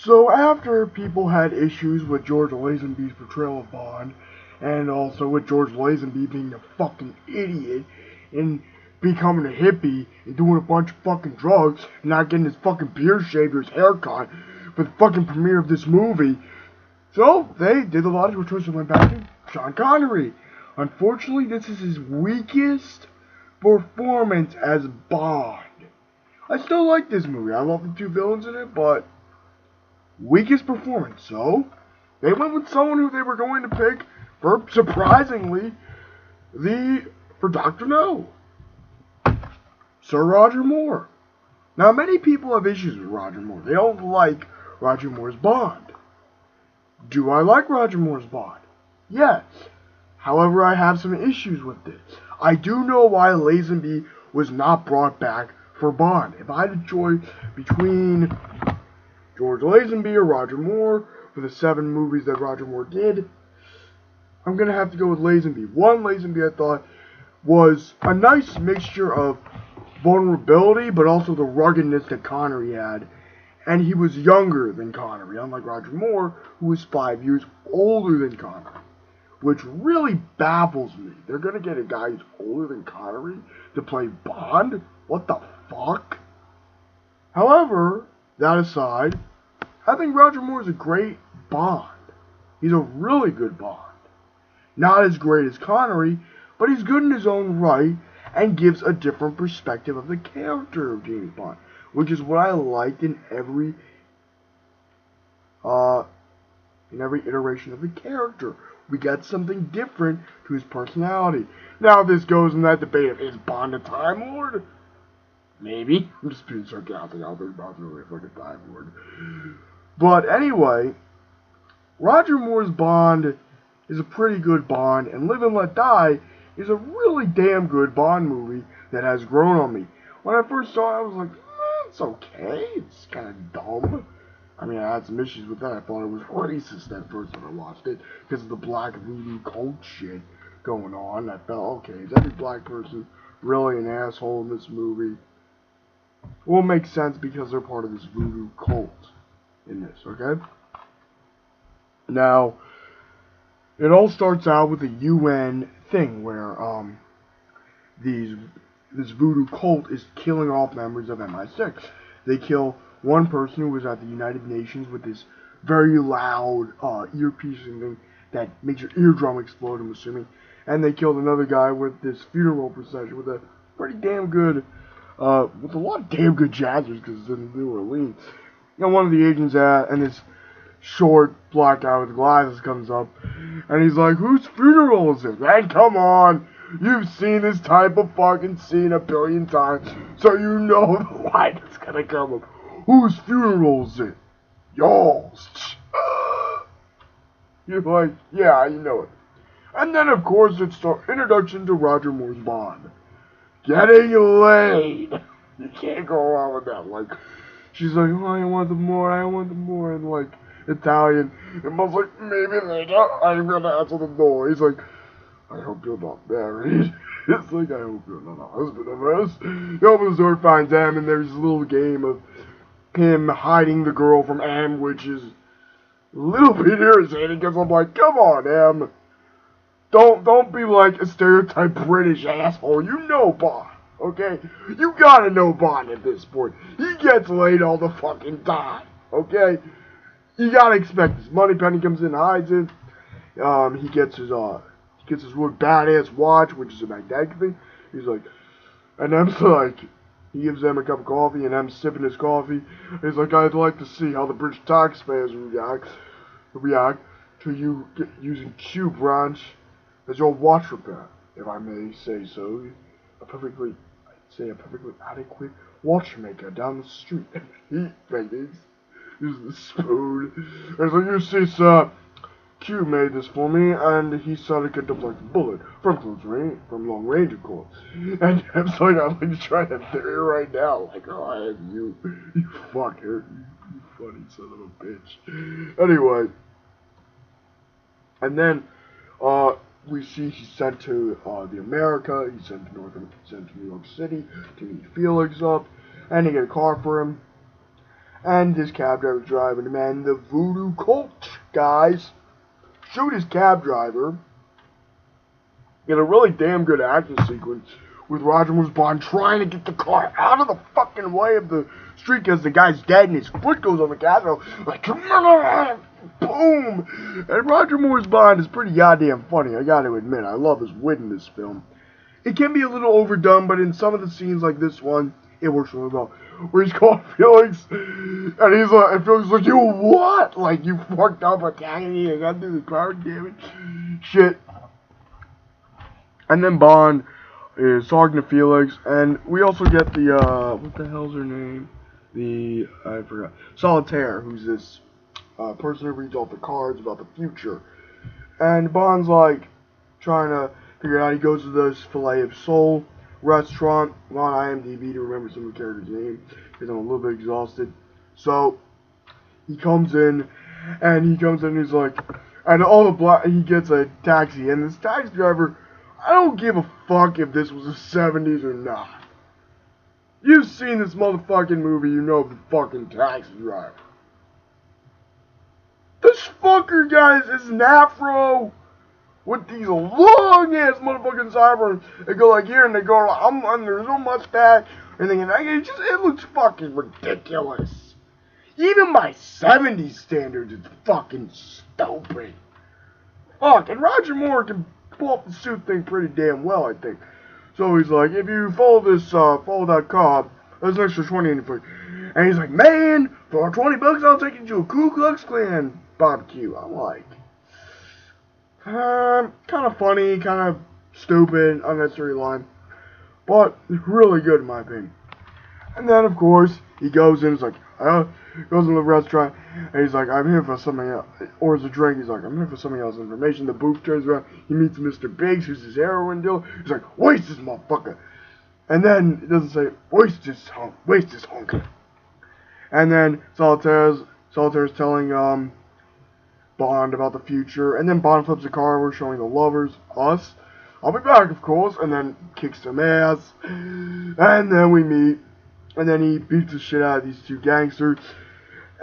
So after people had issues with George Lazenby's portrayal of Bond, and also with George Lazenby being a fucking idiot and becoming a hippie and doing a bunch of fucking drugs and not getting his fucking beard shaved or his hair cut for the fucking premiere of this movie, so they did the logical choice and went back to Sean Connery. Unfortunately, this is his weakest performance as Bond. I still like this movie. I love the two villains in it, but weakest performance. So they went with someone who they were going to pick for, surprisingly, for Dr. No, Sir Roger Moore. Now, many people have issues with Roger Moore. They don't like Roger Moore's Bond. Do I like Roger Moore's Bond? Yes. However, I have some issues with this. I do know why Lazenby was not brought back for Bond. If I had a choice between George Lazenby or Roger Moore for the 7 movies that Roger Moore did, I'm going to have to go with Lazenby. One, Lazenby I thought was a nice mixture of vulnerability, but also the ruggedness that Connery had. And he was younger than Connery, unlike Roger Moore, who was 5 years older than Connery. Which really baffles me. They're going to get a guy who's older than Connery to play Bond? What the fuck? However, that aside, I think Roger Moore is a great Bond. He's a really good Bond. Not as great as Connery, but he's good in his own right and gives a different perspective of the character of James Bond, which is what I liked in every iteration of the character. We got something different to his personality. Now this goes in that debate of, is Bond a Time Lord? Maybe. I'm just being sarcastic. I don't think Bond's really a fucking Time Lord. But anyway, Roger Moore's Bond is a pretty good Bond, and Live and Let Die is a really damn good Bond movie that has grown on me. When I first saw it, I was like, it's okay. It's kind of dumb. I mean, I had some issues with that. I thought it was racist at first when I watched it because of the black voodoo cult shit going on. I felt, okay, is every black person really an asshole in this movie? Well, it makes sense because they're part of this voodoo cult in this, okay? Now, it all starts out with a UN thing where this voodoo cult is killing off members of MI6. They kill one person who was at the United Nations with this very loud ear-piercing thing that makes your eardrum explode, I'm assuming. And they killed another guy with this funeral procession with a pretty damn good, with a lot of damn good jazzers because it's in New Orleans. And one of the agents and this short black guy with glasses comes up and he's like, whose funeral is it? Man, come on! You've seen this type of fucking scene 1 billion times, so you know the line that's gonna come up. Whose funeral is it? Y'all's. You're like, yeah, you know it. And then, of course, it's the introduction to Roger Moore's Bond. Getting laid. You can't go wrong with that. Like, she's like, oh, I want the more, and like, Italian. And Bond's like, maybe later, I'm gonna answer the door. He's like, I hope you're not married. It's like, I hope you're not a husband of ours. He opens the door, finds M, and there's a little game of him hiding the girl from M, which is a little bit irritating, because I'm like, come on, M. Don't be like a stereotype British asshole. You know Bond, okay? You gotta know Bond at this point. He gets laid all the fucking time, okay? You gotta expect this. Moneypenny comes in, hides it. He gets his really badass watch, which is a magnetic thing. He's like, and M's like, he gives them a cup of coffee, and M's sipping his coffee. He's like, I'd like to see how the British taxpayers react to you using Q branch as your watch repair, if I may say so. A perfectly adequate watchmaker down the street. He uses the spoon. And he's like, you see, sir, Q made this for me, and he said it could deflect a bullet from long range, of course. And I'm like, I'm like trying to theory right now, like, oh, I have you fucker, you funny son of a bitch. Anyway, and then we see he's sent to the America. He's sent to New York City to meet Felix up, and they get a car for him. And this cab driver's driving him, and the voodoo cult guys shoot his cab driver. Get a really damn good action sequence with Roger Moore's Bond trying to get the car out of the fucking way of the street because the guy's dead and his foot goes on the gas. Like, come on, boom! And Roger Moore's Bond is pretty goddamn funny, I gotta admit. I love his wit in this film. It can be a little overdone, but in some of the scenes like this one, it works really well. Where he's called Felix, and he's like, and Felix is like, you what? Like, you fucked up attacking me, I got through the car damage. Shit. And then Bond is talking to Felix, and we also get the, what the hell's her name? I forgot. Solitaire, who's this person who reads off the cards about the future. And Bond's like, trying to figure out, he goes to this Filet of Soul restaurant. I'm on IMDb to remember some of the character's name, because I'm a little bit exhausted. So, he comes in, and he's like, and he gets a taxi, and this taxi driver, I don't give a fuck if this was the 70s or not. You've seen this motherfucking movie, you know the fucking taxi driver. This fucker, guys, is an afro with these long ass motherfucking sideburns. They go like here and they go, there's no mustache or anything, and it looks fucking ridiculous. Even by 70s standards, it's fucking stupid. Fuck, and Roger Moore can pull off the suit thing pretty damn well, I think. So he's like, if you follow that cop, there's an extra 20 in it for you. And he's like, man, for 20 bucks, I'll take you to a Ku Klux Klan barbecue. I'm like, kind of funny, kind of stupid, unnecessary line, but really good in my opinion. And then, of course, he goes in, he's like, goes in the restaurant, and he's like, I'm here for something else, orders a drink, he's like, I'm here for something else information. The booth turns around, he meets Mr. Biggs, who's his heroin dealer. He's like, waste this motherfucker. And then, he doesn't say, waste this hunk. And then, Solitaire's telling, Bond about the future, and then Bond flips the car over, showing the lovers, us. I'll be back, of course, and then kicks some ass, and then we meet. And then he beats the shit out of these two gangsters.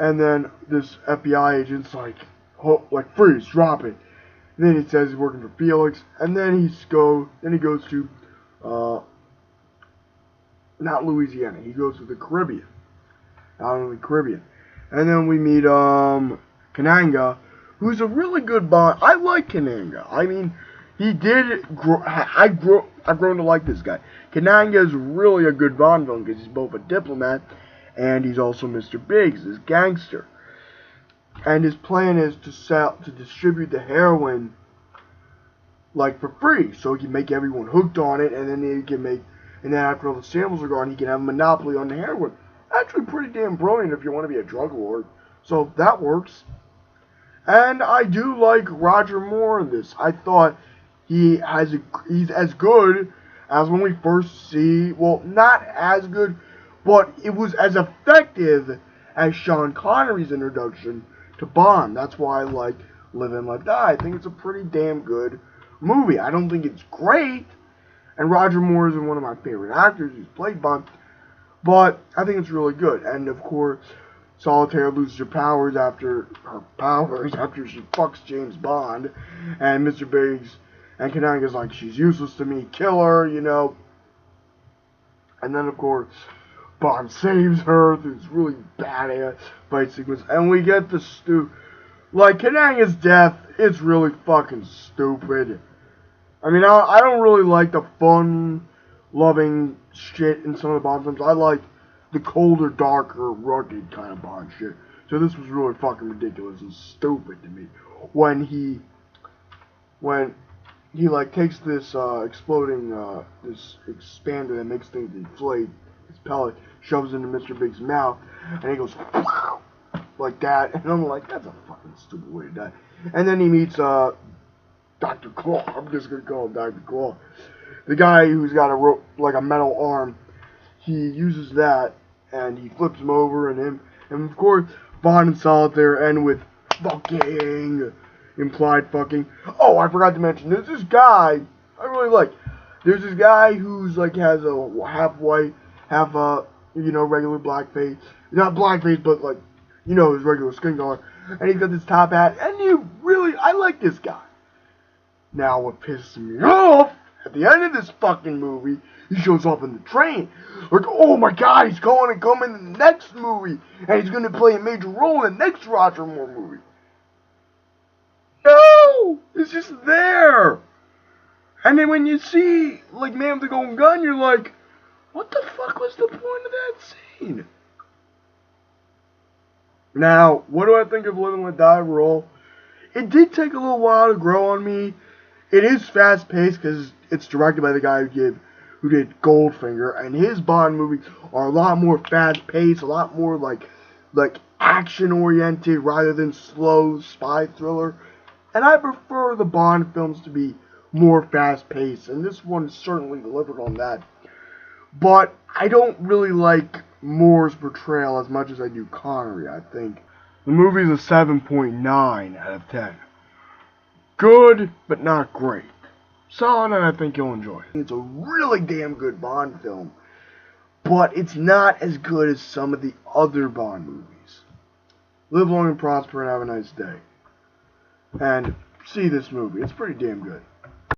And then this FBI agent's like, freeze, drop it. And then he says he's working for Felix. And then he goes to, not Louisiana. He goes to the Caribbean. Out in the Caribbean. And then we meet, Kananga, who's a really good Bond. I like Kananga. I mean, I've grown to like this guy. Kananga is really a good Bond villain because he's both a diplomat and he's also Mr. Biggs, this gangster. And his plan is to distribute the heroin like for free, so he can make everyone hooked on it, and then after all the samples are gone, he can have a monopoly on the heroin. Actually, pretty damn brilliant if you want to be a drug lord. So that works. And I do like Roger Moore in this. I thought he's as good as when we first see, well, not as good, but it was as effective as Sean Connery's introduction to Bond. That's why I like Live and Let Die. I think it's a pretty damn good movie. I don't think it's great, and Roger Moore isn't one of my favorite actors who's played Bond, but I think it's really good. And of course, Solitaire loses her powers after she fucks James Bond, and Mr. Biggs and Kananga's like, she's useless to me, kill her, you know. And then, of course, Bond saves her through this really badass fight sequence. And we get the Kananga's death is really fucking stupid. I mean, I don't really like the fun-loving shit in some of the Bond films. I like the colder, darker, rugged kind of Bond shit. So this was really fucking ridiculous and stupid to me. When he like takes this exploding this expander that makes things deflate, this pellet, shoves it into Mr. Biggs' mouth, and he goes like that, and I'm like, that's a fucking stupid way to die. And then he meets Dr. Claw. I'm just gonna call him Dr. Claw, the guy who's got a metal arm. He uses that, and he flips him over, and of course, Bond and Solitaire end with fucking. Implied fucking. Oh, I forgot to mention, there's this guy I really like. There's this guy who's like has a half white, half regular blackface. Not blackface, but like, his regular skin color. And he's got this top hat. And I like this guy. Now, what pisses me off, at the end of this fucking movie, he shows up in the train. Like, oh my god, he's going to come in the next movie. And he's going to play a major role in the next Roger Moore movie. No! It's just there. And then when you see, like, Man with the Golden Gun, you're like, what the fuck was the point of that scene? Now, what do I think of Live and Let Die Roll? It did take a little while to grow on me. It is fast-paced because it's directed by the guy who did Goldfinger, and his Bond movies are a lot more fast-paced, a lot more like action-oriented rather than slow spy thriller. And I prefer the Bond films to be more fast-paced, and this one certainly delivered on that. But I don't really like Moore's portrayal as much as I do Connery, I think. The movie's a 7.9 out of 10. Good, but not great. Solid, and I think you'll enjoy it. It's a really damn good Bond film, but it's not as good as some of the other Bond movies. Live long and prosper and have a nice day. And see this movie. It's pretty damn good.